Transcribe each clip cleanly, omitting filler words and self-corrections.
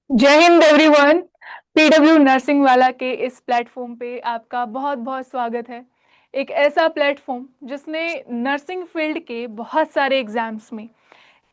जय Hind everyone. PW nursing वाला के इस प्लेटफॉर्म पे आपका बहुत बहुत स्वागत है। एक ऐसा प्लेटफॉर्म जिसने नर्सिंग फील्ड के बहुत सारे एग्जाम्स में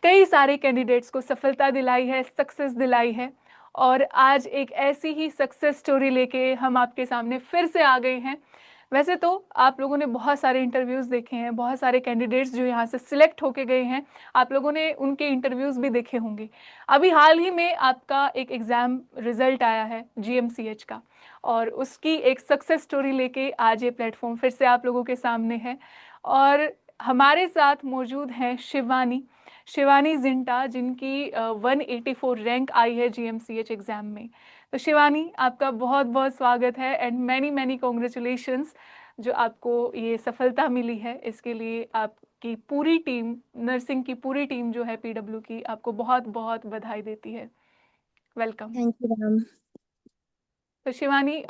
कई सारे कैंडिडेट्स को सफलता दिलाई है, सक्सेस दिलाई है। और आज एक ऐसी ही सक्सेस स्टोरी लेके हम आपके सामने फिर से आ गए हैं। वैसे तो आप लोगों ने बहुत सारे इंटरव्यूज़ देखे हैं, बहुत सारे कैंडिडेट्स जो यहाँ से सिलेक्ट होके गए हैं, आप लोगों ने उनके इंटरव्यूज़ भी देखे होंगे। अभी हाल ही में आपका एक एग्ज़ाम रिजल्ट आया है जीएमसीएच का, और उसकी एक सक्सेस स्टोरी लेके आज ये प्लेटफॉर्म फिर से आप लोगों के सामने है। और हमारे साथ मौजूद हैं शिवानी शिवानी जिंटा, जिनकी 184 रैंक आई है जीएमसीएच एग्जाम में। तो शिवानी, आपका बहुत बहुत स्वागत है एंड मैनी मैनी कॉन्ग्रेचुलेशंस। जो आपको ये सफलता मिली है इसके लिए आपकी पूरी टीम, नर्सिंग की पूरी टीम जो है पीडब्ल्यू की, आपको बहुत बहुत बधाई देती है। वेलकम। Thank you ma'am. तो शिवानी,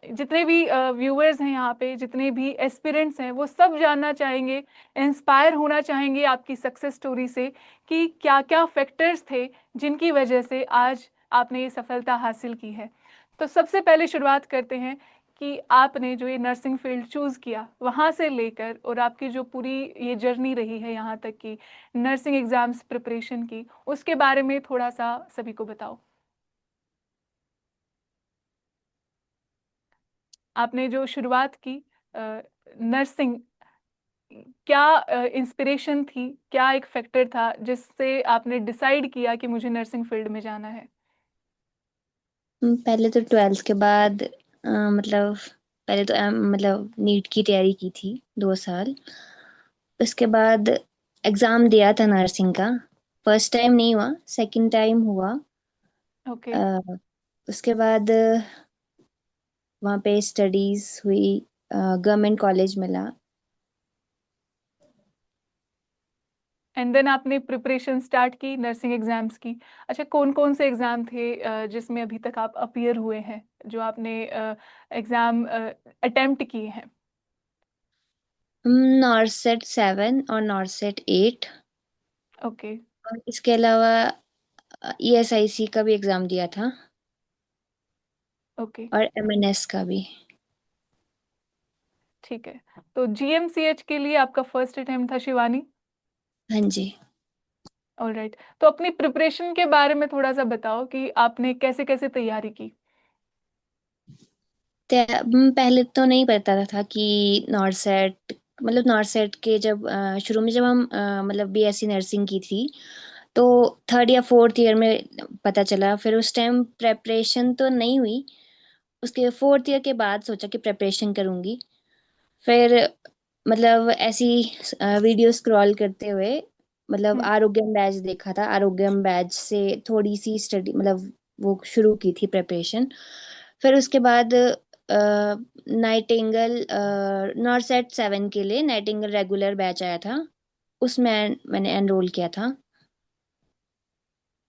जितने भी व्यूअर्स हैं यहाँ पे, जितने भी एस्पिरेंट्स हैं, वो सब जानना चाहेंगे, इंस्पायर होना चाहेंगे आपकी सक्सेस स्टोरी से कि क्या क्या फैक्टर्स थे जिनकी वजह से आज आपने ये सफलता हासिल की है। तो सबसे पहले शुरुआत करते हैं कि आपने जो ये नर्सिंग फील्ड चूज़ किया वहाँ से लेकर और आपकी जो पूरी ये जर्नी रही है यहाँ तक की नर्सिंग एग्ज़ाम्स प्रिपरेशन की, उसके बारे में थोड़ा सा सभी को बताओ। आपने जो शुरुआत की नर्सिंग, क्या इंस्पिरेशन थी, क्या एक फैक्टर था जिससे आपने डिसाइड किया कि मुझे नर्सिंग फील्ड में जाना है? पहले तो ट्वेल्थ के बाद मतलब पहले तो मतलब नीट की तैयारी की थी 2 साल। उसके बाद एग्जाम दिया था नर्सिंग का। फर्स्ट टाइम नहीं हुआ, सेकंड टाइम हुआ। ओके। अ, उसके बाद वहाँ पे स्टडीज हुई, गवर्नमेंट कॉलेज मिला। एंड देन आपने प्रिपरेशन स्टार्ट की नर्सिंग एग्जाम्स की। अच्छा, कौन कौन से एग्जाम थे जिसमें अभी तक आप अपीयर हुए हैं, जो आपने एग्जाम अटेम्प्ट किए हैं? नॉर्सेट 7 और नॉर्सेट 8। ओके। और इसके अलावा ईएसआईसी का भी एग्जाम दिया था, ओके। और एमएनएस का भी। ठीक है। तो जीएमसीएच के लिए आपका फर्स्ट अटेम्प्ट था शिवानी। हाँ जी। ऑलराइट, तो अपनी प्रिपरेशन के बारे में थोड़ा सा बताओ कि आपने कैसे कैसे तैयारी की। पहले तो नहीं पता था कि नॉर्सेट, मतलब नॉर्सेट के जब शुरू में जब हम मतलब बीएससी नर्सिंग की थी, तो थर्ड या फोर्थ ईयर में पता चला। फिर उस टाइम प्रेपरेशन तो नहीं हुई। उसके फोर्थ ईयर के बाद सोचा कि प्रेपरेशन करूंगी। फिर मतलब ऐसी वीडियो स्क्रॉल करते हुए मतलब हम्म। आरोग्यम बैच देखा था। आरोग्यम बैच से थोड़ी सी स्टडी मतलब वो शुरू की थी प्रेपरेशन। फिर उसके बाद नाइटिंगल नॉर्सेट 7 के लिए नाइटिंगल रेगुलर बैच आया था, उसमें मैंने एनरोल किया था।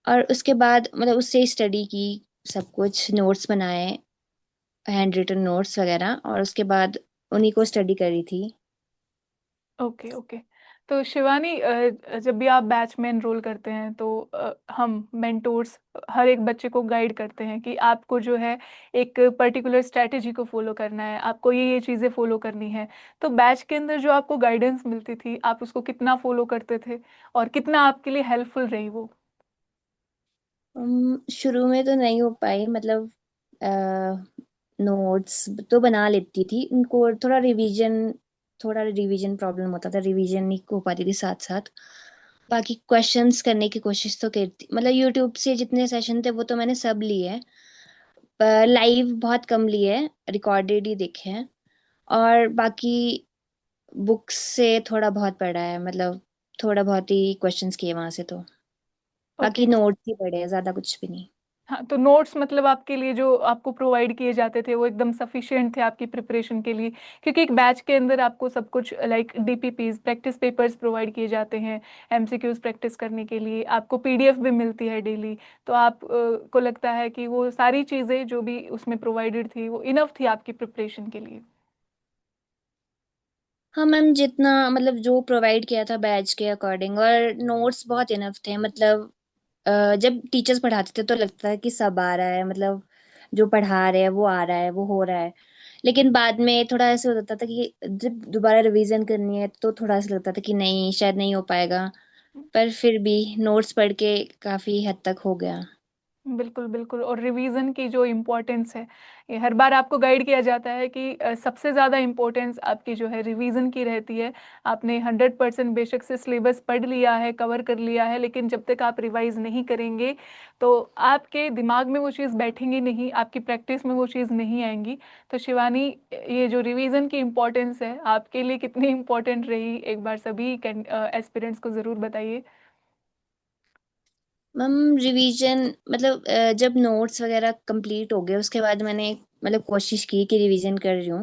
और उसके बाद मतलब उससे स्टडी की, सब कुछ नोट्स बनाए, हैंड रिटन नोट्स वगैरह, और उसके बाद उन्हीं को स्टडी करी थी। Okay okay. तो शिवानी, जब भी आप बैच में एनरोल करते हैं तो हम मेंटोर्स हर एक बच्चे को गाइड करते हैं कि आपको जो है एक पर्टिकुलर स्ट्रैटेजी को फॉलो करना है, आपको ये चीज़ें फॉलो करनी है। तो बैच के अंदर जो आपको गाइडेंस मिलती थी, आप उसको कितना फॉलो करते थे और कितना आपके लिए हेल्पफुल रही वो? शुरू में तो नहीं हो पाई, मतलब नोट्स तो बना लेती थी, उनको थोड़ा रिवीजन प्रॉब्लम होता था, रिवीजन नहीं हो पाती थी साथ साथ। बाकी क्वेश्चंस करने की कोशिश तो करती, मतलब यूट्यूब से जितने सेशन थे वो तो मैंने सब लिए हैं, पर लाइव बहुत कम लिए हैं, रिकॉर्डेड ही देखे हैं। और बाकी बुक्स से थोड़ा बहुत पढ़ा है, मतलब थोड़ा बहुत ही क्वेश्चंस किए वहां से तो। बाकी ओके। नोट्स ही पढ़े हैं, ज्यादा कुछ भी नहीं। हाँ, तो नोट्स मतलब आपके लिए जो आपको प्रोवाइड किए जाते थे वो एकदम सफिशिएंट थे आपकी प्रिपरेशन के लिए? क्योंकि एक बैच के अंदर आपको सब कुछ like DPPs, practice papers provide किए जाते हैं, एमसीक्यूज प्रैक्टिस करने के लिए आपको पीडीएफ भी मिलती है डेली। तो आप को लगता है कि वो सारी चीज़ें जो भी उसमें प्रोवाइडेड थी वो इनफ थी आपकी प्रिपरेशन के लिए? हाँ मैम, जितना मतलब जो प्रोवाइड किया था बैच के अकॉर्डिंग, और नोट्स बहुत इनफ थे। मतलब जब टीचर्स पढ़ाते थे तो लगता है कि सब आ रहा है, मतलब जो पढ़ा रहे हैं वो आ रहा है, वो हो रहा है। लेकिन बाद में थोड़ा ऐसे हो जाता था कि जब दोबारा रिवीजन करनी है तो थोड़ा ऐसा लगता था कि नहीं, शायद नहीं हो पाएगा। पर फिर भी नोट्स पढ़ के काफी हद तक हो गया। बिल्कुल बिल्कुल। और रिवीजन की जो इम्पोर्टेंस है, ये हर बार आपको गाइड किया जाता है कि सबसे ज़्यादा इम्पोर्टेंस आपकी जो है रिवीजन की रहती है। आपने 100% बेशक से सिलेबस पढ़ लिया है, कवर कर लिया है, लेकिन जब तक आप रिवाइज नहीं करेंगे तो आपके दिमाग में वो चीज़ बैठेंगी नहीं, आपकी प्रैक्टिस में वो चीज़ नहीं आएंगी। तो शिवानी, ये जो रिवीजन की इम्पोर्टेंस है आपके लिए कितनी इम्पोर्टेंट रही, एक बार सभी एस्पिरेंट्स को ज़रूर बताइए। मैम रिवीजन मतलब जब नोट्स वगैरह कंप्लीट हो गए उसके बाद मैंने मतलब कोशिश की कि रिवीजन कर रही हूँ।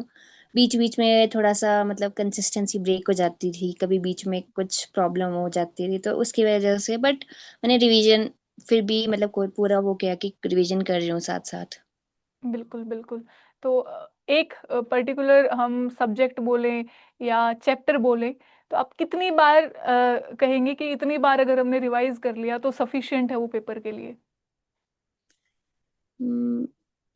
बीच बीच में थोड़ा सा मतलब कंसिस्टेंसी ब्रेक हो जाती थी, कभी बीच में कुछ प्रॉब्लम हो जाती थी तो उसकी वजह से, बट मैंने रिवीजन फिर भी मतलब कोई पूरा वो किया कि रिवीजन कर रही हूँ साथ साथ। बिल्कुल बिल्कुल। तो एक पर्टिकुलर हम सब्जेक्ट बोलें या चैप्टर बोलें, तो आप कितनी बार कहेंगे कि इतनी बार अगर हमने रिवाइज कर लिया तो सफिशिएंट है वो पेपर के लिए?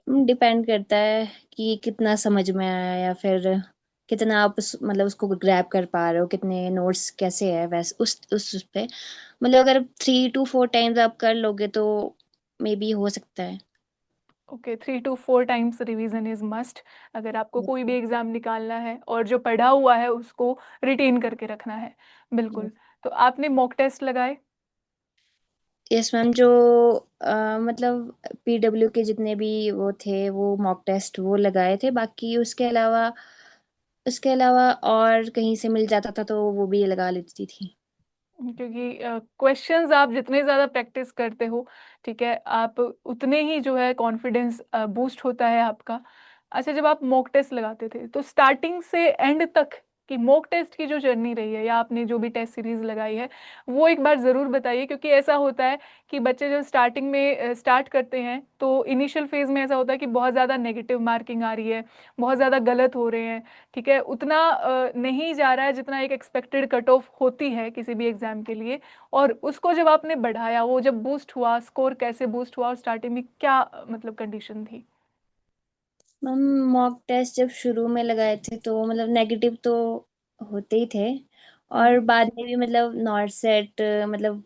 डिपेंड करता है कि कितना समझ में आया या फिर कितना आप मतलब उसको ग्रैब कर पा रहे हो, कितने नोट्स कैसे है वैसे उस पे। मतलब अगर 3 to 4 टाइम्स आप कर लोगे तो मे बी हो सकता है। Okay, 3 to 4 times revision is must अगर आपको कोई भी एग्जाम निकालना है और जो पढ़ा हुआ है उसको रिटेन करके रखना है। बिल्कुल। तो आपने मॉक टेस्ट लगाए? यस मैम, जो मतलब पीडब्ल्यू के जितने भी वो थे वो मॉक टेस्ट वो लगाए थे, बाकी उसके अलावा और कहीं से मिल जाता था तो वो भी लगा लेती थी। क्योंकि क्वेश्चंस आप जितने ज़्यादा प्रैक्टिस करते हो, ठीक है, आप उतने ही जो है कॉन्फिडेंस बूस्ट होता है आपका। अच्छा, जब आप मॉक टेस्ट लगाते थे तो स्टार्टिंग से एंड तक की मॉक टेस्ट की जो जर्नी रही है या आपने जो भी टेस्ट सीरीज लगाई है, वो एक बार ज़रूर बताइए। क्योंकि ऐसा होता है कि बच्चे जब स्टार्टिंग में स्टार्ट करते हैं तो इनिशियल फेज में ऐसा होता है कि बहुत ज़्यादा नेगेटिव मार्किंग आ रही है, बहुत ज़्यादा गलत हो रहे हैं, ठीक है, उतना नहीं जा रहा है जितना एक एक्सपेक्टेड कट ऑफ होती है किसी भी एग्जाम के लिए। और उसको जब आपने बढ़ाया, वो जब बूस्ट हुआ, स्कोर कैसे बूस्ट हुआ और स्टार्टिंग में क्या मतलब कंडीशन थी? मैम मॉक टेस्ट जब शुरू में लगाए थे तो मतलब नेगेटिव तो होते ही थे, और हम्म। बाद में भी मतलब नॉट सेट मतलब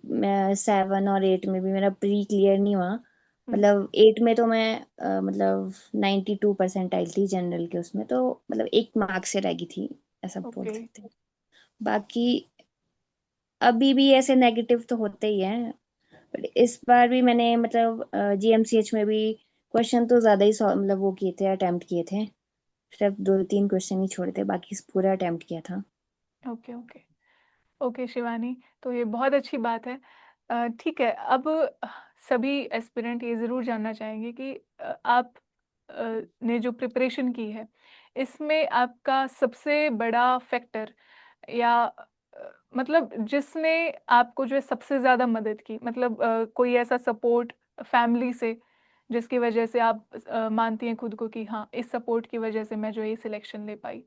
7 और 8 में भी मेरा प्री क्लियर नहीं हुआ। हम्म। मतलब 8 में तो मैं मतलब 92% आई थी जनरल के उसमें, तो मतलब 1 मार्क से रह गई थी, ऐसा बोल ओके। सकते हैं। बाकी अभी भी ऐसे नेगेटिव तो होते ही हैं, बट इस बार भी मैंने मतलब जीएमसीएच में भी क्वेश्चन तो ज्यादा ही मतलब वो किए थे, अटेम्प्ट किए थे। सिर्फ 2-3 क्वेश्चन ही छोड़े थे, बाकी पूरा अटेम्प्ट किया था। ओके। ओके। ओके शिवानी, तो ये बहुत अच्छी बात है। ठीक है, अब सभी एस्पिरेंट ये ज़रूर जानना चाहेंगे कि आप ने जो प्रिपरेशन की है, इसमें आपका सबसे बड़ा फैक्टर या मतलब जिसने आपको जो है सबसे ज़्यादा मदद की, मतलब कोई ऐसा सपोर्ट फैमिली से जिसकी वजह से आप मानती हैं खुद को कि हाँ, इस सपोर्ट की वजह से मैं जो है ये सिलेक्शन ले पाई?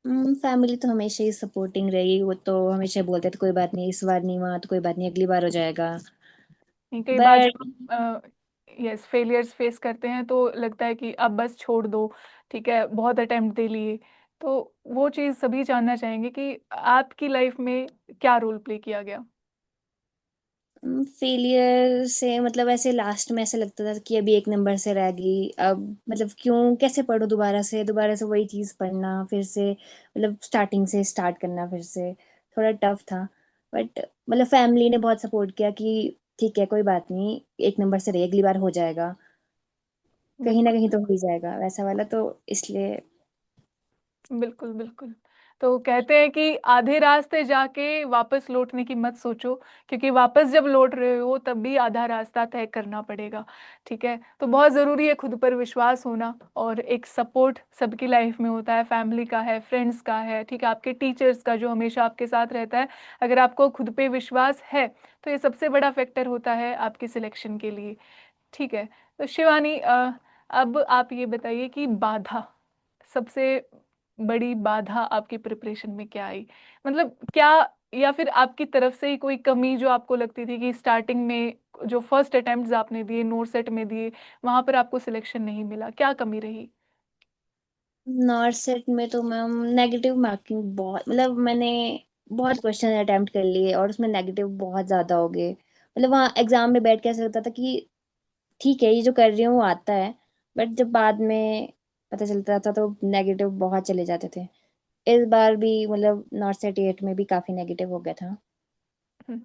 फैमिली तो हमेशा ही सपोर्टिंग रही, वो तो हमेशा बोलते थे कोई बात नहीं, इस बार नहीं हुआ तो कोई बात नहीं, अगली बार हो जाएगा। नहीं, कई बार बट जब हम यस फेलियर्स फेस करते हैं तो लगता है कि अब बस छोड़ दो, ठीक है, बहुत अटेम्प्ट दे लिए। तो वो चीज़ सभी जानना चाहेंगे कि आपकी लाइफ में क्या रोल प्ले किया गया? फेलियर से मतलब ऐसे लास्ट में ऐसे लगता था कि अभी 1 नंबर से रह गई, अब मतलब क्यों, कैसे पढूं, दोबारा से वही चीज पढ़ना फिर से, मतलब स्टार्टिंग से स्टार्ट करना फिर से, थोड़ा टफ था। बट मतलब फैमिली ने बहुत सपोर्ट किया कि ठीक है कोई बात नहीं, 1 नंबर से रही, अगली बार हो जाएगा, कहीं ना बिल्कुल कहीं तो हो बिल्कुल। ही जाएगा वैसा वाला, तो इसलिए। बिल्कुल बिल्कुल। तो कहते हैं कि आधे रास्ते जाके वापस लौटने की मत सोचो, क्योंकि वापस जब लौट रहे हो तब भी आधा रास्ता तय करना पड़ेगा। ठीक है, तो बहुत ज़रूरी है खुद पर विश्वास होना, और एक सपोर्ट सबकी लाइफ में होता है, फैमिली का है, फ्रेंड्स का है, ठीक है, आपके टीचर्स का जो हमेशा आपके साथ रहता है। अगर आपको खुद पे विश्वास है तो ये सबसे बड़ा फैक्टर होता है आपकी सिलेक्शन के लिए। ठीक है। तो शिवानी, अब आप ये बताइए कि बाधा सबसे बड़ी बाधा आपकी प्रिपरेशन में क्या आई, मतलब क्या, या फिर आपकी तरफ से ही कोई कमी जो आपको लगती थी कि स्टार्टिंग में जो फर्स्ट अटेम्प्ट्स आपने दिए, नोट सेट में दिए, वहां पर आपको सिलेक्शन नहीं मिला, क्या कमी रही? नॉर्थ सेट में तो मैम नेगेटिव मार्किंग बहुत, मतलब मैंने बहुत क्वेश्चन अटेम्प्ट कर लिए और उसमें नेगेटिव बहुत ज्यादा हो गए। मतलब वहाँ एग्जाम में बैठ के ऐसा लगता था कि ठीक है ये जो कर रही हूँ वो आता है, बट जब बाद में पता चलता था तो नेगेटिव बहुत चले जाते थे। इस बार भी मतलब नॉर्थ सेट एट में भी काफी नेगेटिव हो गया था। हम्म,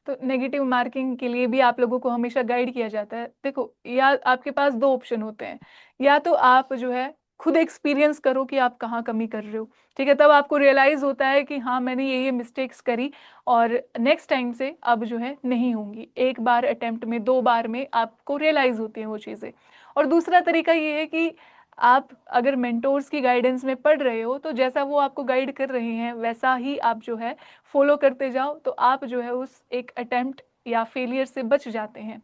तो नेगेटिव मार्किंग के लिए भी आप लोगों को हमेशा गाइड किया जाता है। देखो, या आपके पास दो ऑप्शन होते हैं, या तो आप जो है खुद एक्सपीरियंस करो कि आप कहाँ कमी कर रहे हो, ठीक है, तब आपको रियलाइज होता है कि हाँ मैंने ये मिस्टेक्स करी, और नेक्स्ट टाइम से अब जो है नहीं होंगी। एक बार अटेम्प्ट में, दो बार में आपको रियलाइज होती हैं वो चीज़ें। और दूसरा तरीका ये है कि आप अगर मेंटोर्स की गाइडेंस में पढ़ रहे हो, तो जैसा वो आपको गाइड कर रहे हैं वैसा ही आप जो है फॉलो करते जाओ, तो आप जो है उस एक अटेम्प्ट या फेलियर से बच जाते हैं।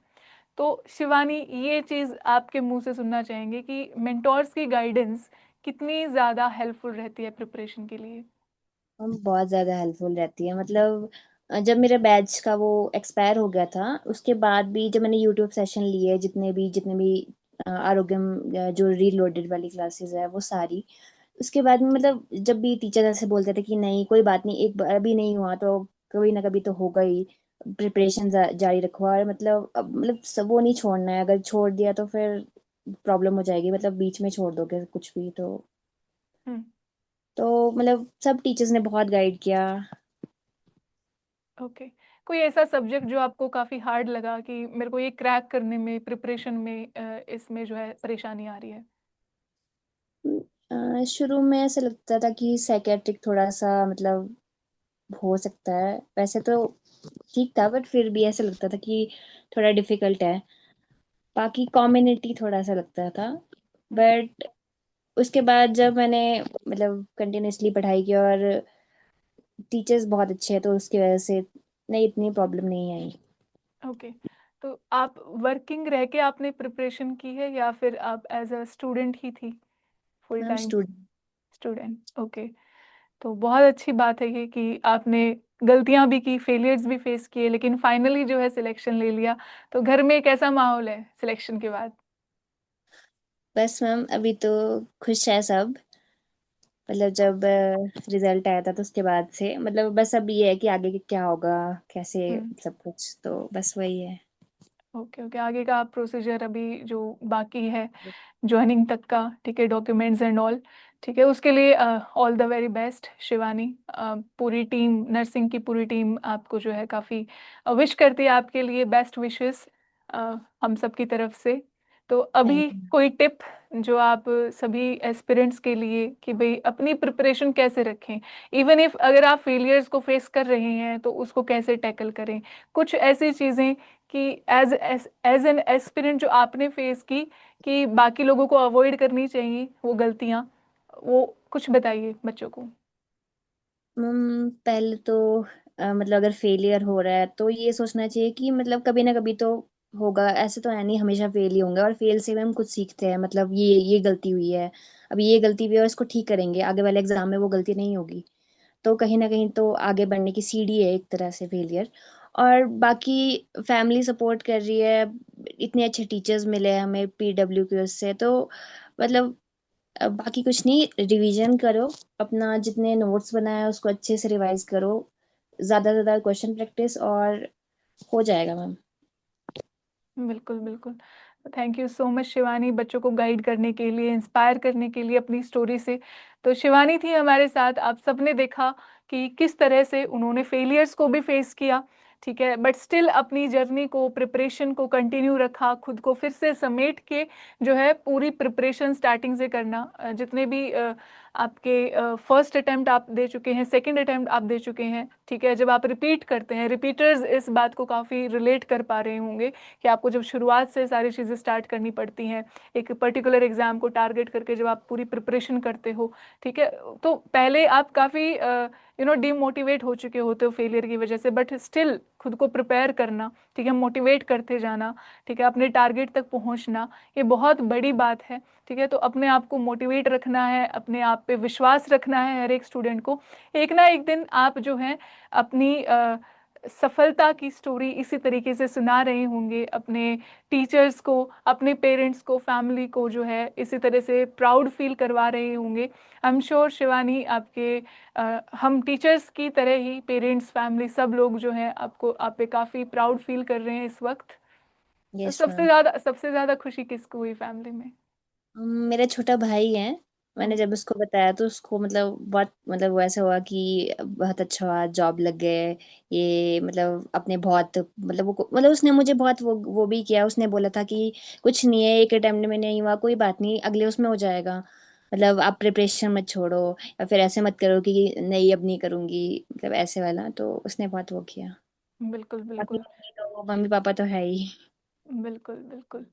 तो शिवानी, ये चीज़ आपके मुंह से सुनना चाहेंगे कि मेंटोर्स की गाइडेंस कितनी ज़्यादा हेल्पफुल रहती है प्रिपरेशन के लिए। हम बहुत ज़्यादा हेल्पफुल रहती है। मतलब जब मेरे बैच का वो एक्सपायर हो गया था उसके बाद भी जब मैंने यूट्यूब सेशन लिए, जितने भी आरोग्यम जो रीलोडेड वाली क्लासेस है वो सारी, उसके बाद में मतलब जब भी टीचर ऐसे बोलते थे कि नहीं कोई बात नहीं, एक बार अभी नहीं हुआ तो कभी ना कभी तो होगा ही, प्रिपरेशन जारी रखो। और मतलब अब मतलब सब वो नहीं छोड़ना है, अगर छोड़ दिया तो फिर प्रॉब्लम हो जाएगी, मतलब बीच में छोड़ दोगे कुछ भी हम्म। तो मतलब सब टीचर्स ने बहुत गाइड किया। ओके। कोई ऐसा सब्जेक्ट जो आपको काफ़ी हार्ड लगा कि मेरे को ये क्रैक करने में, प्रिपरेशन में इसमें जो है परेशानी आ रही है? शुरू में ऐसा लगता था कि साइकेट्रिक थोड़ा सा मतलब हो सकता है, वैसे तो ठीक था, बट फिर भी ऐसा लगता था कि थोड़ा डिफिकल्ट है। बाकी कम्युनिटी थोड़ा सा लगता था, हम्म। बट उसके बाद जब मैंने मतलब कंटिन्यूअसली पढ़ाई की और टीचर्स बहुत अच्छे हैं तो उसकी वजह से नहीं, इतनी प्रॉब्लम नहीं आई। ओके। तो आप वर्किंग रह के आपने प्रिपरेशन की है, या फिर आप एज अ स्टूडेंट ही थी, full ma'am time student. Student? Okay. तो बहुत अच्छी बात है ये कि आपने गलतियां भी की, फेलियर्स भी फेस किए, लेकिन फाइनली जो है सिलेक्शन ले लिया। तो घर में कैसा माहौल है सिलेक्शन के बाद? बस मैम अभी तो खुश है सब। मतलब जब रिजल्ट आया था तो उसके बाद से मतलब बस अब ये है कि आगे क्या होगा, कैसे, हम्म। सब कुछ तो बस वही है। ओके ओके, आगे का प्रोसीजर अभी जो बाकी है ज्वाइनिंग तक का, ठीक है, डॉक्यूमेंट्स एंड ऑल, ठीक है, उसके लिए all the very best Shivani. पूरी टीम, नर्सिंग की पूरी टीम आपको जो है काफ़ी विश करती है, आपके लिए बेस्ट विशेस हम सब की तरफ से। तो थैंक अभी यू। कोई टिप जो आप सभी एस्पिरेंट्स के लिए, कि भाई अपनी प्रिपरेशन कैसे रखें, इवन इफ अगर आप फेलियर्स को फेस कर रहे हैं तो उसको कैसे टैकल करें, कुछ ऐसी चीज़ें कि एज एज एन एस्पिरेंट जो आपने फेस की, कि बाकी लोगों को अवॉइड करनी चाहिए वो गलतियां, वो कुछ बताइए बच्चों को। पहले तो मतलब अगर फेलियर हो रहा है तो ये सोचना चाहिए कि मतलब कभी ना कभी तो होगा, ऐसे तो है नहीं हमेशा फेल ही होंगे, और फेल से भी हम कुछ सीखते हैं। मतलब ये गलती हुई है, अभी ये गलती हुई है और इसको ठीक करेंगे, आगे वाले एग्जाम में वो गलती नहीं होगी। तो कहीं ना कहीं तो आगे बढ़ने की सीढ़ी है एक तरह से फेलियर। और बाकी फैमिली सपोर्ट कर रही है, इतने अच्छे टीचर्स मिले हैं हमें पीडब्ल्यू के उससे, तो मतलब बाकी कुछ नहीं, रिवीजन करो, अपना जितने नोट्स बनाए हैं उसको अच्छे से रिवाइज करो, ज्यादा से ज्यादा क्वेश्चन प्रैक्टिस और हो जाएगा मैम। बिल्कुल बिल्कुल। Thank you so much Shivani, बच्चों को गाइड करने के लिए, इंस्पायर करने के लिए अपनी स्टोरी से। तो शिवानी थी हमारे साथ, आप सबने देखा कि किस तरह से उन्होंने फेलियर्स को भी फेस किया, ठीक है, बट स्टिल अपनी जर्नी को, प्रिपरेशन को कंटिन्यू रखा, खुद को फिर से समेट के जो है पूरी प्रिपरेशन स्टार्टिंग से करना। जितने भी आपके फर्स्ट अटेम्प्ट आप दे चुके हैं, सेकंड अटेम्प्ट आप दे चुके हैं, ठीक है, जब आप रिपीट करते हैं, रिपीटर्स इस बात को काफ़ी रिलेट कर पा रहे होंगे कि आपको जब शुरुआत से सारी चीज़ें स्टार्ट करनी पड़ती हैं, एक पर्टिकुलर एग्जाम को टारगेट करके जब आप पूरी प्रिपरेशन करते हो, ठीक है, तो पहले आप काफ़ी डिमोटिवेट हो चुके होते हो फेलियर की वजह से, बट स्टिल खुद को प्रिपेयर करना, ठीक है, मोटिवेट करते जाना, ठीक है, अपने टारगेट तक पहुंचना, ये बहुत बड़ी बात है। ठीक है, तो अपने आप को मोटिवेट रखना है, अपने आप पे विश्वास रखना है हर एक स्टूडेंट को। एक ना एक दिन आप जो है अपनी सफलता की स्टोरी इसी तरीके से सुना रहे होंगे अपने टीचर्स को, अपने पेरेंट्स को, फैमिली को जो है इसी तरह से प्राउड फील करवा रहे होंगे। आई एम श्योर शिवानी, आपके हम टीचर्स की तरह ही पेरेंट्स, फैमिली, सब लोग जो है आपको, आप पे काफ़ी प्राउड फील कर रहे हैं इस वक्त। तो यस सबसे मैम। ज़्यादा सबसे ज़्यादा खुशी किसको हुई फैमिली में? मेरा छोटा भाई है। मैंने हम्म। जब उसको बताया तो उसको मतलब बहुत मतलब वो ऐसा हुआ कि बहुत अच्छा हुआ, जॉब लग गए। ये मतलब अपने बहुत मतलब वो मतलब उसने मुझे बहुत वो भी किया। उसने बोला था कि कुछ नहीं है, एक अटेम्प्ट में नहीं हुआ, कोई बात नहीं, अगले उसमें हो जाएगा। मतलब आप प्रिपरेशन मत छोड़ो, या फिर ऐसे मत करो कि नहीं अब नहीं करूंगी, मतलब ऐसे वाला। तो उसने बहुत वो किया। बिल्कुल बाकी बिल्कुल। मम्मी पापा तो है ही। बिल्कुल बिल्कुल।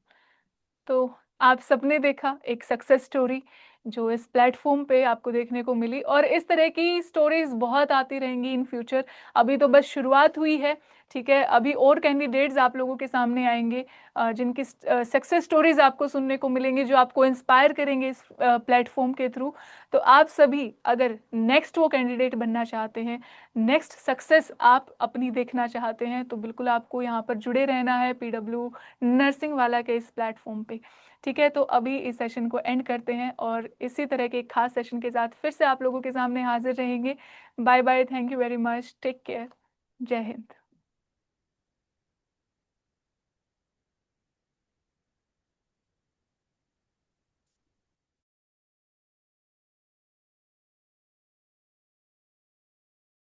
तो आप सबने देखा एक सक्सेस स्टोरी जो इस प्लेटफॉर्म पे आपको देखने को मिली, और इस तरह की स्टोरीज बहुत आती रहेंगी इन फ्यूचर। अभी तो बस शुरुआत हुई है, ठीक है, अभी और कैंडिडेट्स आप लोगों के सामने आएंगे, जिनकी सक्सेस स्टोरीज आपको सुनने को मिलेंगी, जो आपको इंस्पायर करेंगे इस प्लेटफॉर्म के थ्रू। तो आप सभी अगर नेक्स्ट वो कैंडिडेट बनना चाहते हैं, नेक्स्ट सक्सेस आप अपनी देखना चाहते हैं, तो बिल्कुल आपको यहाँ पर जुड़े रहना है पीडब्ल्यू नर्सिंग वाला के इस प्लेटफॉर्म पे। ठीक है, तो अभी इस सेशन को एंड करते हैं और इसी तरह के एक खास सेशन के साथ फिर से आप लोगों के सामने हाजिर रहेंगे। Bye bye, thank you very much, take care, जय हिंद।